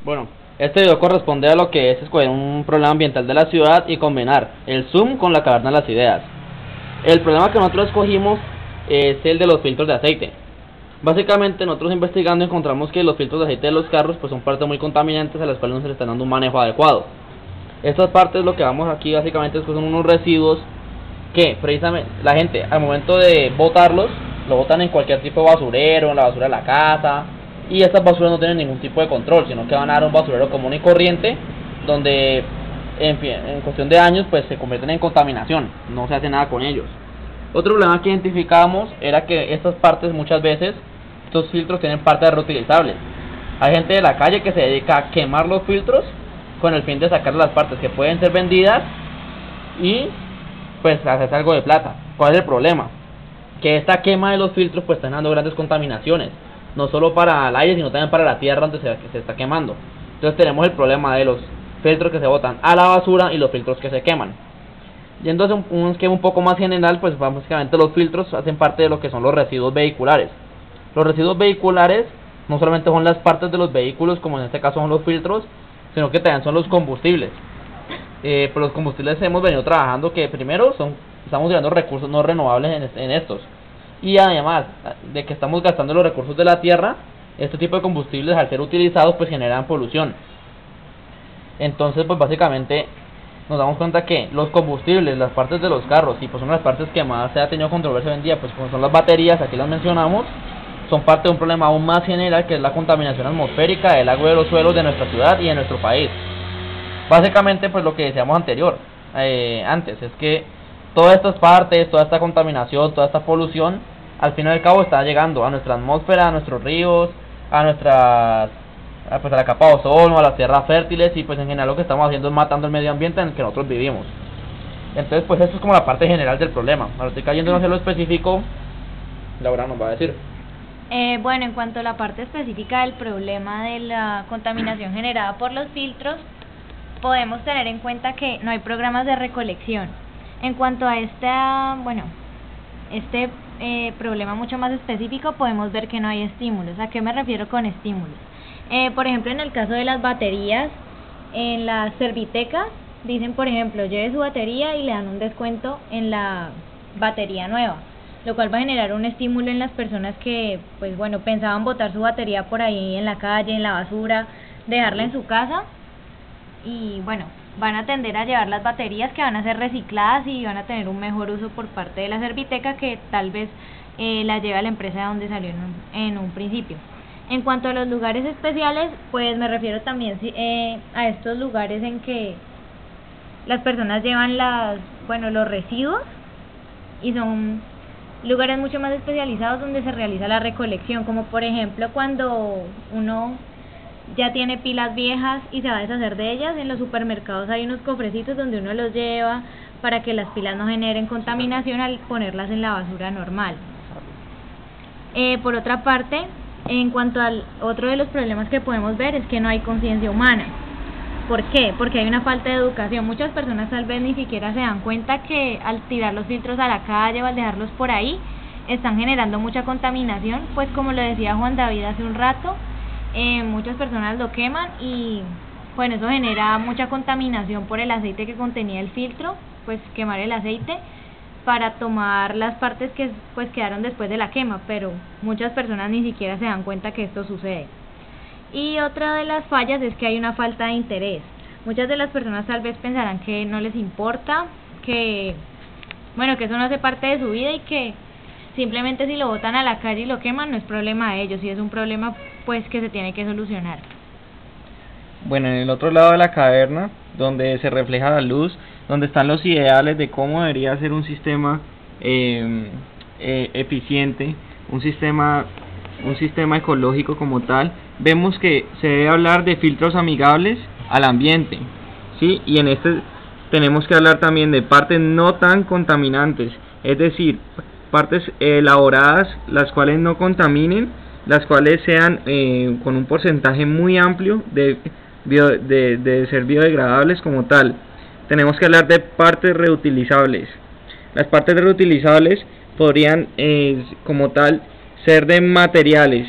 Bueno, este video corresponde a lo que es escoger un problema ambiental de la ciudad y combinar el zoom con la caverna de las ideas. El problema que nosotros escogimos es el de los filtros de aceite. Básicamente nosotros investigando encontramos que los filtros de aceite de los carros pues son partes muy contaminantes a las cuales no se le está dando un manejo adecuado. Estas partes, lo que vamos aquí básicamente es que son unos residuos que precisamente la gente al momento de botarlos lo botan en cualquier tipo de basurero, en la basura de la casa, y estas basuras no tienen ningún tipo de control, sino que van a dar un basurero común y corriente donde en cuestión de años pues se convierten en contaminación, no se hace nada con ellos. Otro problema que identificamos era que estas partes muchas veces, estos filtros tienen partes reutilizables. Hay gente de la calle que se dedica a quemar los filtros con el fin de sacar las partes que pueden ser vendidas y pues hacerse algo de plata. ¿Cuál es el problema? Que esta quema de los filtros pues está dando grandes contaminaciones, no solo para el aire sino también para la tierra donde se está quemando. Entonces tenemos el problema de los filtros que se botan a la basura y los filtros que se queman. Yendo a un esquema un poco más general, pues básicamente los filtros hacen parte de lo que son los residuos vehiculares. Los residuos vehiculares no solamente son las partes de los vehículos, como en este caso son los filtros, sino que también son los combustibles. Pues los combustibles hemos venido trabajando que primero estamos usando recursos no renovables en estos. Y además de que estamos gastando los recursos de la tierra, este tipo de combustibles al ser utilizados pues generan polución. Entonces pues básicamente nos damos cuenta que los combustibles, las partes de los carros, y pues son las partes que más se ha tenido controversia hoy en día, pues como son las baterías, aquí las mencionamos, son parte de un problema aún más general que es la contaminación atmosférica del agua de los suelos de nuestra ciudad y de nuestro país. Básicamente pues lo que decíamos antes es que todas estas partes, toda esta contaminación, toda esta polución, al fin y al cabo está llegando a nuestra atmósfera, a nuestros ríos, a la capa de ozono, a las tierras fértiles, y pues en general lo que estamos haciendo es matando el medio ambiente en el que nosotros vivimos. Entonces pues esto es como la parte general del problema. Ahora estoy cayendo en lo específico, Laura nos va a decir. Bueno, en cuanto a la parte específica del problema de la contaminación generada por los filtros, podemos tener en cuenta que no hay programas de recolección. En cuanto a este problema mucho más específico, podemos ver que no hay estímulos. ¿A qué me refiero con estímulos? Por ejemplo, en el caso de las baterías, en las servitecas, dicen, por ejemplo, lleve su batería y le dan un descuento en la batería nueva, lo cual va a generar un estímulo en las personas que, pues bueno, pensaban botar su batería por ahí en la calle, en la basura, dejarla en su casa, y bueno, van a tender a llevar las baterías que van a ser recicladas y van a tener un mejor uso por parte de la serviteca que tal vez la lleve a la empresa de donde salió en un principio. En cuanto a los lugares especiales, pues me refiero también a estos lugares en que las personas llevan los residuos, y son lugares mucho más especializados donde se realiza la recolección, como por ejemplo cuando uno ya tiene pilas viejas y se va a deshacer de ellas. En los supermercados hay unos cofrecitos donde uno los lleva para que las pilas no generen contaminación al ponerlas en la basura normal. Por otra parte, en cuanto al otro de los problemas que podemos ver es que no hay conciencia humana. ¿Por qué? Porque hay una falta de educación. Muchas personas tal vez ni siquiera se dan cuenta que al tirar los filtros a la calle o al dejarlos por ahí están generando mucha contaminación, pues como lo decía Juan David hace un rato, muchas personas lo queman y bueno, eso genera mucha contaminación por el aceite que contenía el filtro, pues quemar el aceite para tomar las partes que pues quedaron después de la quema, pero muchas personas ni siquiera se dan cuenta que esto sucede. Y otra de las fallas es que hay una falta de interés. Muchas de las personas tal vez pensarán que no les importa, que eso no hace parte de su vida y que simplemente si lo botan a la calle y lo queman no es problema de ellos, y es un problema pues que se tiene que solucionar. Bueno, en el otro lado de la caverna, donde se refleja la luz, donde están los ideales de cómo debería ser un sistema eficiente, un sistema ecológico como tal, vemos que se debe hablar de filtros amigables al ambiente, ¿sí? Y en este tenemos que hablar también de partes no tan contaminantes, es decir, partes elaboradas las cuales no contaminen, las cuales sean con un porcentaje muy amplio de ser biodegradables como tal. Tenemos que hablar de partes reutilizables. Las partes reutilizables podrían como tal ser de materiales,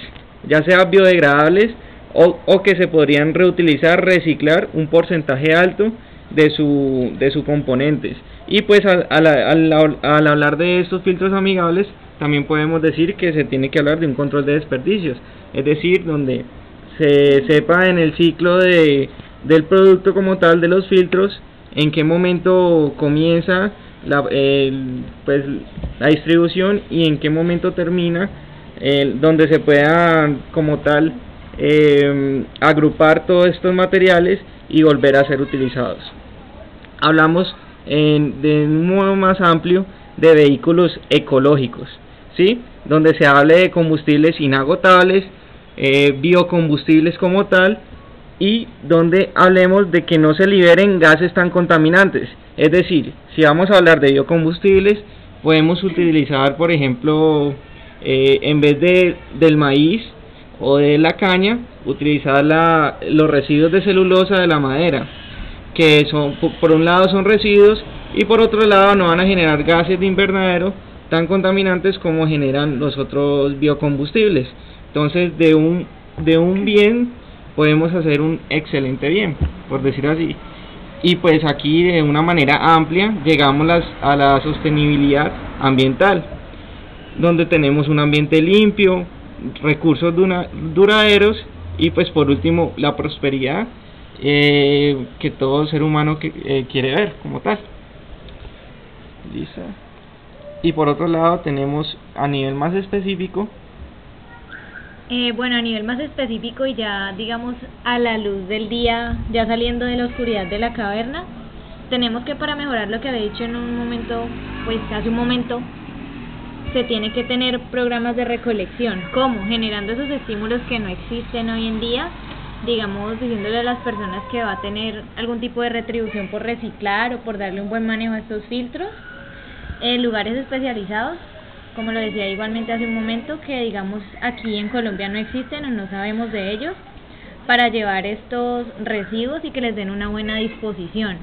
ya sea biodegradables o que se podrían reutilizar, reciclar un porcentaje alto de sus componentes. Y pues al hablar de estos filtros amigables, también podemos decir que se tiene que hablar de un control de desperdicios, es decir, donde se sepa en el ciclo del producto como tal, de los filtros, en qué momento comienza la distribución y en qué momento termina, donde se pueda como tal agrupar todos estos materiales y volver a ser utilizados. Hablamos de un modo más amplio de vehículos ecológicos, ¿sí? Donde se hable de combustibles inagotables, biocombustibles como tal, y donde hablemos de que no se liberen gases tan contaminantes. Es decir, si vamos a hablar de biocombustibles, podemos utilizar, por ejemplo, en vez del maíz o de la caña, utilizar los residuos de celulosa de la madera, que son, por un lado son residuos, y por otro lado no van a generar gases de invernadero tan contaminantes como generan los otros biocombustibles. Entonces, de un bien podemos hacer un excelente bien, por decir así. Y pues aquí, de una manera amplia, llegamos a la sostenibilidad ambiental, donde tenemos un ambiente limpio, recursos duraderos, y pues por último la prosperidad que todo ser humano quiere ver como tal. ¿Listo? Y por otro lado tenemos, a nivel más específico, bueno, a nivel más específico y ya digamos a la luz del día, ya saliendo de la oscuridad de la caverna, tenemos que, para mejorar lo que había dicho en un momento, pues hace un momento, se tiene que tener programas de recolección. ¿Cómo? Generando esos estímulos que no existen hoy en día, digamos, diciéndole a las personas que va a tener algún tipo de retribución por reciclar o por darle un buen manejo a estos filtros, lugares especializados, como lo decía igualmente hace un momento, que digamos aquí en Colombia no existen o no sabemos de ellos, para llevar estos residuos y que les den una buena disposición.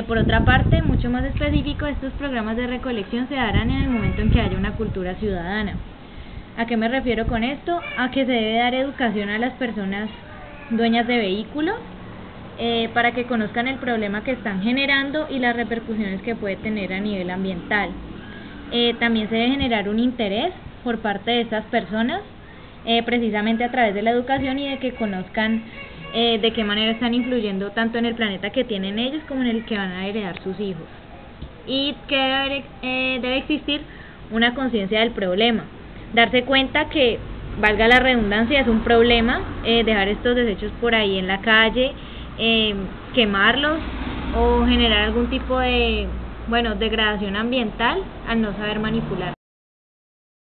Por otra parte, mucho más específico, estos programas de recolección se darán en el momento en que haya una cultura ciudadana. ¿A qué me refiero con esto? A que se debe dar educación a las personas dueñas de vehículos, para que conozcan el problema que están generando y las repercusiones que puede tener a nivel ambiental. También se debe generar un interés por parte de estas personas, precisamente a través de la educación, y de que conozcan de qué manera están influyendo tanto en el planeta que tienen ellos como en el que van a heredar sus hijos. Y que debe existir una conciencia del problema, darse cuenta que, valga la redundancia, es un problema dejar estos desechos por ahí en la calle, quemarlos o generar algún tipo de degradación ambiental al no saber manipular.